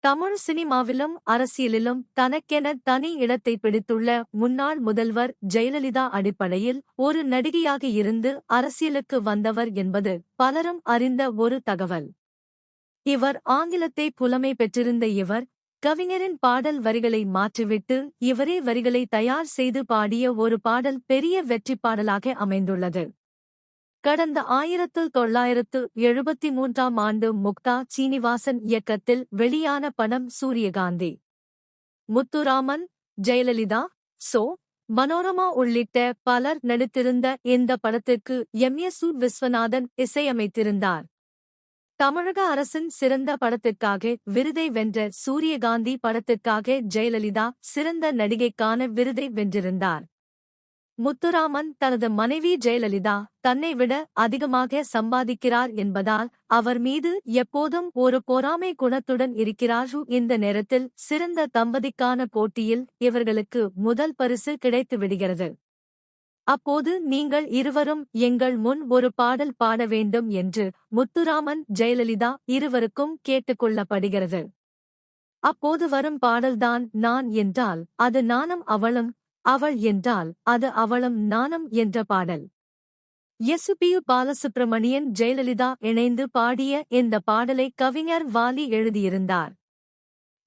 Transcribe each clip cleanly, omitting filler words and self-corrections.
தமிழ் சினிமாவிலும் அரசியலிலும் தனக்கென தனி இடத்தை பிடித்துள்ள முன்னாள் முதல்வர் ஜெயலலிதா அடிப்படையில் ஒரு நடிகையாக இருந்து அரசியலுக்கு வந்தவர் என்பது பலரும் அறிந்த ஒரு தகவல். இவர் ஆங்கிலத்தை புலமை பெற்றிருந்த இவர், கவிஞரின் பாடல் வரிகளை மாற்றிவிட்டு இவரே வரிகளை தயார் செய்து பாடிய ஒரு பாடல் பெரிய வெற்றிப் பாடலாக அமைந்துள்ளது. கடந்த 1973ஆம் ஆண்டு முக்தா சீனிவாசன் இயக்கத்தில் வெளியான படம் சூரியகாந்தி. முத்துராமன், ஜெயலலிதா, சோ. மனோரமா உள்ளிட்ட பலர் நடித்திருந்த இந்த படத்திற்கு எம்.எஸ். விஸ்வநாதன் இசையமைத்திருந்தார். தமிழக அரசின் சிறந்த படத்திற்காக விருதை வென்ற சூரியகாந்தி படத்திற்காக ஜெயலலிதா சிறந்த நடிகைக்கான விருதை வென்றிருந்தார். முத்துராமன் தனது மனைவி ஜெயலலிதா தன்னை விட அதிகமாக சம்பாதிக்கிறார் என்பதால் அவர் மீது எப்போதும் ஒரு பொறாமை குணத்துடன் இருக்கிறார். இந்த நேரத்தில் சிறந்த தம்பதிக்கான போட்டியில் இவர்களுக்கு முதல் பரிசு கிடைத்துவிடுகிறது. அப்போது நீங்கள் இருவரும் எங்கள் முன் ஒரு பாடல் பாட வேண்டும் என்று முத்துராமன் ஜெயலலிதா இருவருக்கும் கேட்டுக்கொள்ளப்படுகிறது. அப்போது வரும் பாடல்தான் நான் என்றால் அது நானும் அவளும், அவள் என்றால் அது அவளும் நானும் என்ற பாடல். எஸ்.பி. பாலசுப்ரமணியன் ஜெயலலிதா இணைந்து பாடிய இந்த பாடலை கவிஞர் வாலி எழுதியிருந்தார்.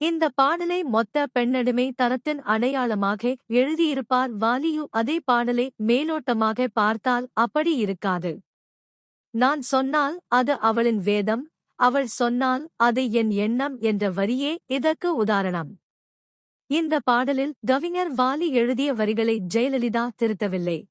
இந்த பாடலை மொத்த பெண்ணடிமை தரத்தின் அடையாளமாக எழுதியிருப்பார் வாலியு. அதே பாடலை மேலோட்டமாக பார்த்தால் அப்படி இருக்காது. நான் சொன்னால் அது அவளின் வேதம், அவள் சொன்னால் அது என் எண்ணம் என்ற வரியே இதற்கு உதாரணம். இந்த பாடலில் கவிஞர் வாலி எழுதிய வரிகளை ஜெயலலிதா திருத்தவில்லை.